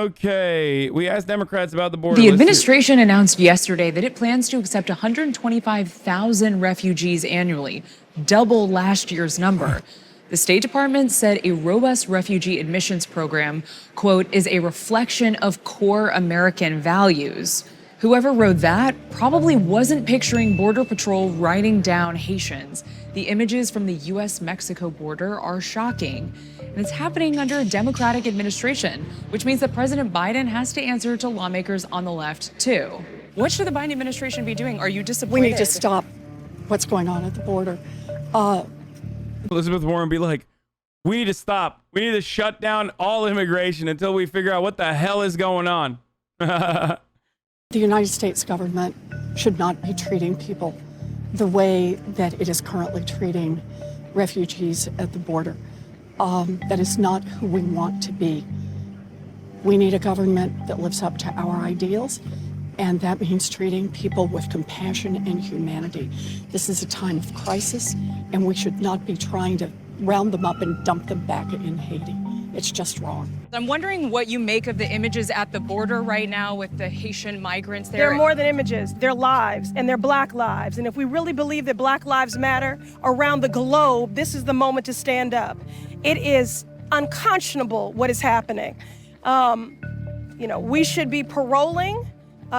Okay, we asked Democrats about the border. The administration announced yesterday that it plans to accept 125,000 refugees annually, double last year's number. The State Department said a robust refugee admissions program, quote, is a reflection of core American values. Whoever wrote that probably wasn't picturing Border Patrol riding down Haitians. The images from the U.S.-Mexico border are shocking. And it's happening under a Democratic administration, which means that President Biden has to answer to lawmakers on the left, too. What should the Biden administration be doing? Are you disappointed? We need to stop what's going on at the border. Elizabeth Warren be like, we need to stop. We need to shut down all immigration until we figure out what the hell is going on. The United States government should not be treating people the way that it is currently treating refugees at the border. That is not who we want to be. We need a government that lives up to our ideals, and that means treating people with compassion and humanity. This is a time of crisis, and we should not be trying to round them up and dump them back in Haiti. It's just wrong. I'm wondering what you make of the images at the border right now with the Haitian migrants there. They're more than images. They're lives, and they're Black lives. And if we really believe that Black lives matter around the globe, this is the moment to stand up. It is unconscionable what is happening. We should be paroling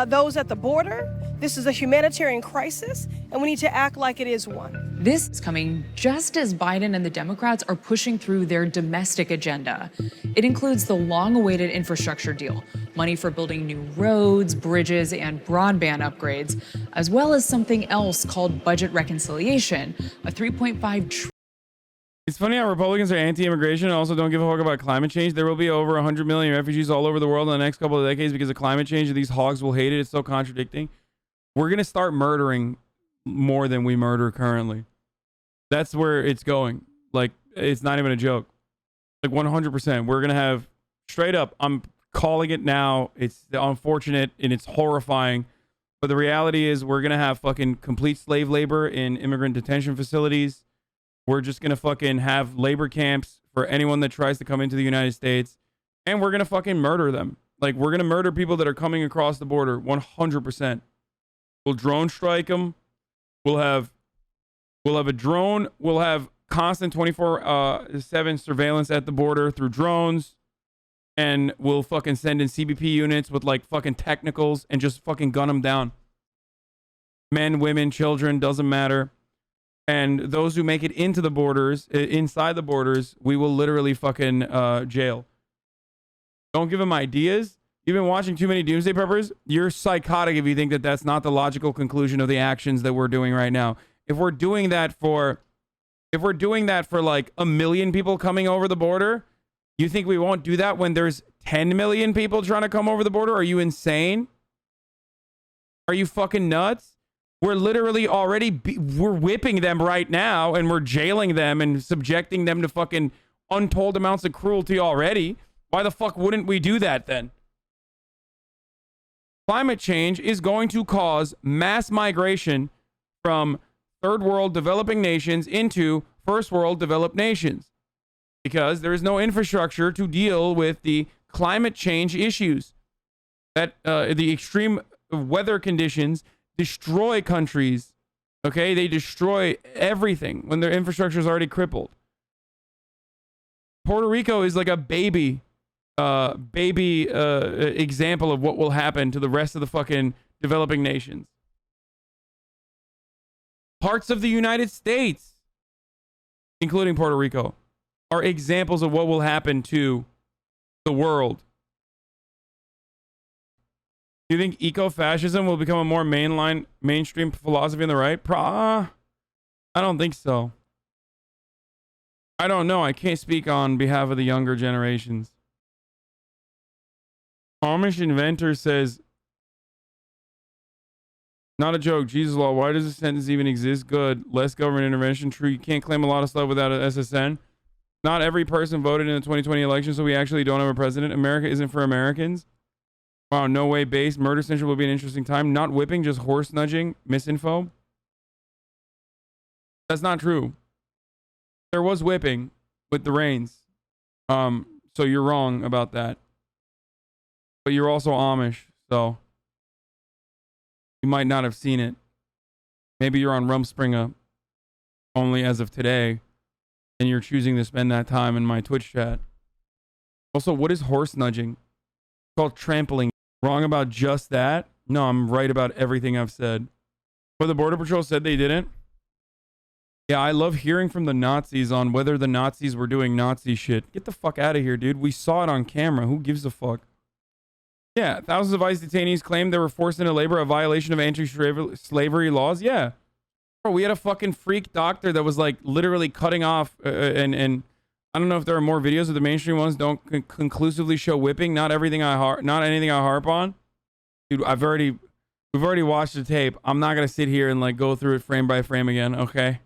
those at the border. This is a humanitarian crisis, and we need to act like it is one. This is coming just as Biden and the Democrats are pushing through their domestic agenda. It includes the long-awaited infrastructure deal, money for building new roads, bridges, and broadband upgrades, as well as something else called budget reconciliation, a $3.5 trillion. It's funny how Republicans are anti-immigration and also don't give a fuck about climate change. There will be over 100 million refugees all over the world in the next couple of decades because of climate change, and these hogs will hate it. It's so contradicting. We're going to start murdering more than we murder currently. That's where it's going. Like, it's not even a joke. Like, 100%. We're going to have, straight up, I'm calling it now. It's unfortunate and it's horrifying. But the reality is we're going to have fucking complete slave labor in immigrant detention facilities. We're just going to fucking have labor camps for anyone that tries to come into the United States. And we're going to fucking murder them. Like, we're going to murder people that are coming across the border 100%. We'll drone strike them. We'll have a drone. We'll have constant 24/7 surveillance at the border through drones. And we'll fucking send in CBP units with like fucking technicals and just fucking gun them down. Men, women, children, doesn't matter. And those who make it into the borders, inside the borders, we will literally fucking jail. Don't give them ideas. You've been watching too many Doomsday Preppers. You're psychotic if you think that that's not the logical conclusion of the actions that we're doing right now. If we're doing that for like 1 million people coming over the border, you think we won't do that when there's 10 million people trying to come over the border? Are you insane? Are you fucking nuts? We're literally already, we're whipping them right now and we're jailing them and subjecting them to fucking untold amounts of cruelty already. Why the fuck wouldn't we do that then? Climate change is going to cause mass migration from third world developing nations into first world developed nations because there is no infrastructure to deal with the climate change issues. That the extreme weather conditions destroy countries. Okay, they destroy everything when their infrastructure is already crippled. Puerto Rico is like a baby example of what will happen to the rest of the fucking developing nations. Parts of the United States, including Puerto Rico, are examples of what will happen to the world. Do you think eco-fascism will become a more mainstream philosophy on the right? I don't think so. I don't know. I can't speak on behalf of the younger generations. Amish Inventor says, not a joke. Jesus law. Why does this sentence even exist? Good. Less government intervention. True. You can't claim a lot of stuff without an SSN. Not every person voted in the 2020 election, so we actually don't have a president. America isn't for Americans. Wow. No way based. Murder Central will be an interesting time. Not whipping, just horse nudging. Misinfo. That's not true. There was whipping with the reins. So you're wrong about that. but you're also Amish, so you might not have seen it. Maybe you're on Rumspringa only as of today, and you're choosing to spend that time in my Twitch chat. Also, what is horse nudging? It's called trampling. Wrong about just that? No, I'm right about everything I've said. But the Border Patrol said they didn't. Yeah, I love hearing from the Nazis on whether the Nazis were doing Nazi shit. Get the fuck out of here, dude. We saw it on camera. Who gives a fuck? Yeah, thousands of ICE detainees claimed they were forced into labor, a violation of anti-slavery laws. Yeah. Bro, we had a fucking freak doctor that was like literally cutting off and I don't know if there are more videos of the mainstream ones don't conclusively show whipping. Not anything I harp on. Dude, we've already watched the tape. I'm not going to sit here and like go through it frame by frame again, okay?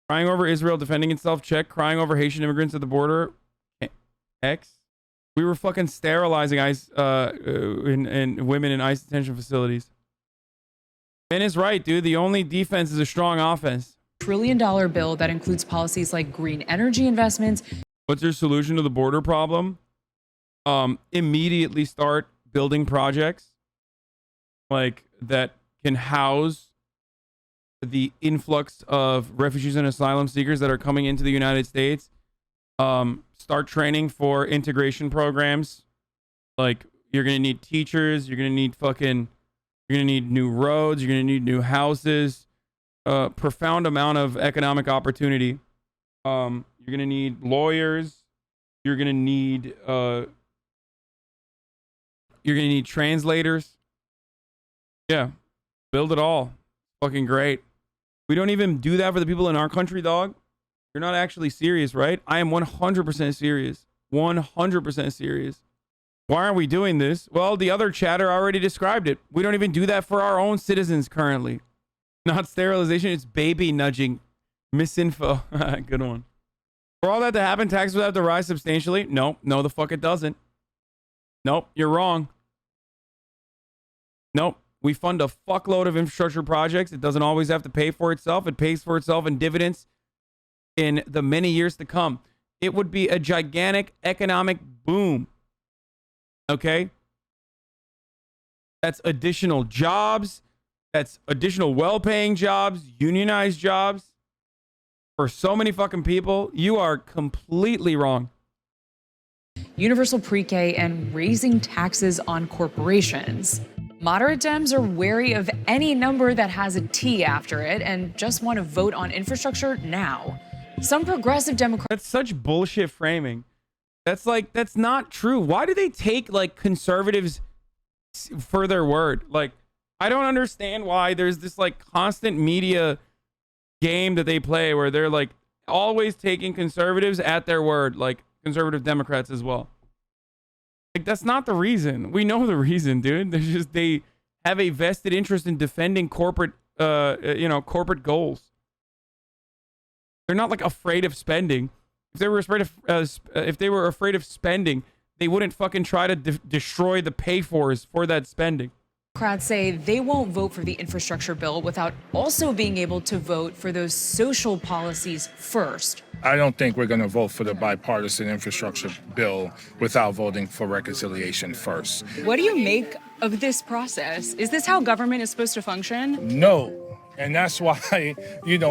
Crying over Israel defending itself, check. Crying over Haitian immigrants at the border, X. We were fucking sterilizing ICE in women in ICE detention facilities. Ben is right, dude. The only defense is a strong offense. $1 trillion bill that includes policies like green energy investments. What's your solution to the border problem? Immediately start building projects like that can house the influx of refugees and asylum seekers that are coming into the United States. Start training for integration programs. Like, you're going to need teachers. You're going to need new roads. You're going to need new houses. Profound amount of economic opportunity. You're going to need lawyers. You're going to need translators. Yeah. Build it all. Fucking great. We don't even do that for the people in our country, dog. You're not actually serious, right? I am 100% serious. 100% serious. Why aren't we doing this? Well, the other chatter already described it. We don't even do that for our own citizens currently. Not sterilization, it's baby nudging. Misinfo. Good one. For all that to happen, taxes would have to rise substantially. No, the fuck it doesn't. Nope, you're wrong. Nope. We fund a fuckload of infrastructure projects. It doesn't always have to pay for itself. It pays for itself in dividends in the many years to come. It would be a gigantic economic boom. Okay? That's additional jobs. That's additional well-paying jobs, unionized jobs. For so many fucking people, you are completely wrong. Universal pre-K and raising taxes on corporations. Moderate Dems are wary of any number that has a T after it and just want to vote on infrastructure now. Some progressive Democrats... That's such bullshit framing. That's not true. Why do they take like conservatives for their word? Like, I don't understand why there's this like constant media game that they play where they're like always taking conservatives at their word, like conservative Democrats as well. Like, that's not the reason. We know the reason, dude. There's just, they have a vested interest in defending corporate goals. They're not like afraid of spending. If they were afraid of spending, they wouldn't fucking try to destroy the pay-fors for that spending. Democrats say they won't vote for the infrastructure bill without also being able to vote for those social policies first. I don't think we're going to vote for the bipartisan infrastructure bill without voting for reconciliation first. What do you make of this process? Is this how government is supposed to function? No. And that's why,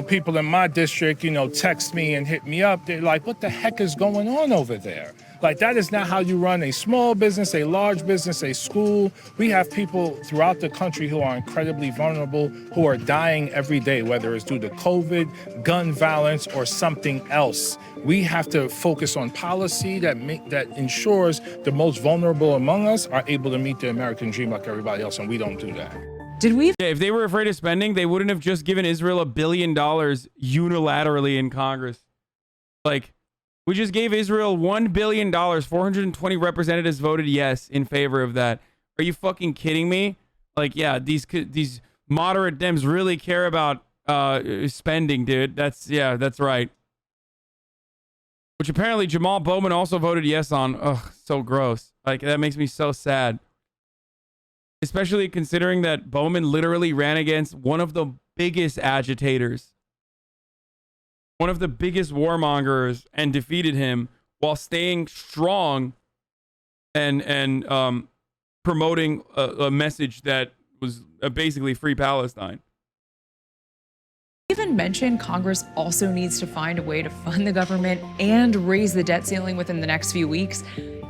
people in my district, text me and hit me up. They're like, what the heck is going on over there? Like, that is not how you run a small business, a large business, a school. We have people throughout the country who are incredibly vulnerable, who are dying every day, whether it's due to COVID, gun violence, or something else. We have to focus on policy that ensures the most vulnerable among us are able to meet the American dream like everybody else, and we don't do that. Yeah, if they were afraid of spending, they wouldn't have just given Israel $1 billion unilaterally in Congress. Like, we just gave Israel $1 billion. 420 representatives voted yes in favor of that. Are you fucking kidding me? Like, yeah, these moderate Dems really care about spending, dude. That's right. Which apparently Jamal Bowman also voted yes on. Ugh, so gross. Like, that makes me so sad. Especially considering that Bowman literally ran against one of the biggest agitators, one of the biggest warmongers, and defeated him while staying strong and promoting a message that was basically free Palestine. Even mentioned Congress also needs to find a way to fund the government and raise the debt ceiling within the next few weeks.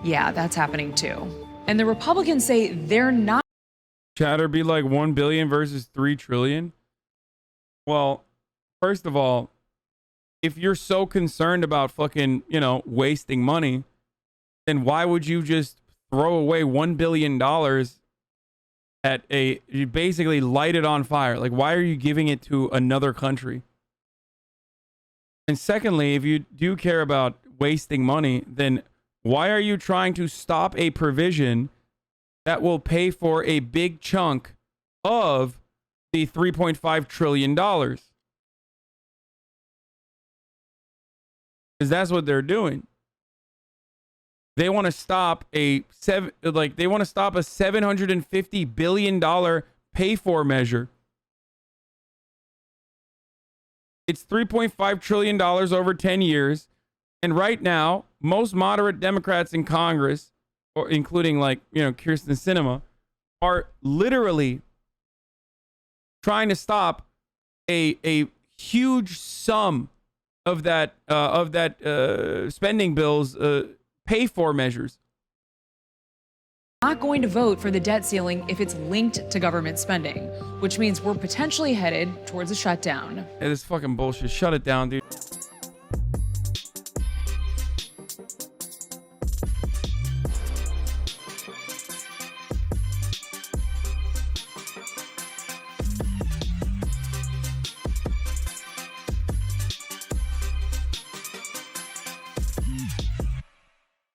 Yeah, that's happening too. And the Republicans say they're not. Chatter be like 1 billion versus 3 trillion. Well, first of all, if you're so concerned about fucking, wasting money, then why would you just throw away $1 billion at you basically light it on fire? Like, why are you giving it to another country? And secondly, if you do care about wasting money, then why are you trying to stop a provision that will pay for a big chunk of the $3.5 trillion? Because that's what they're doing. They want to stop a $750 billion pay for measure. It's $3.5 trillion over 10 years. And right now, most moderate Democrats in Congress, or including Kirsten Sinema, are literally trying to stop a huge sum of that spending bills pay for measures. Not going to vote for the debt ceiling if it's linked to government spending, which means we're potentially headed towards a shutdown. It is fucking bullshit. Shut it down, dude.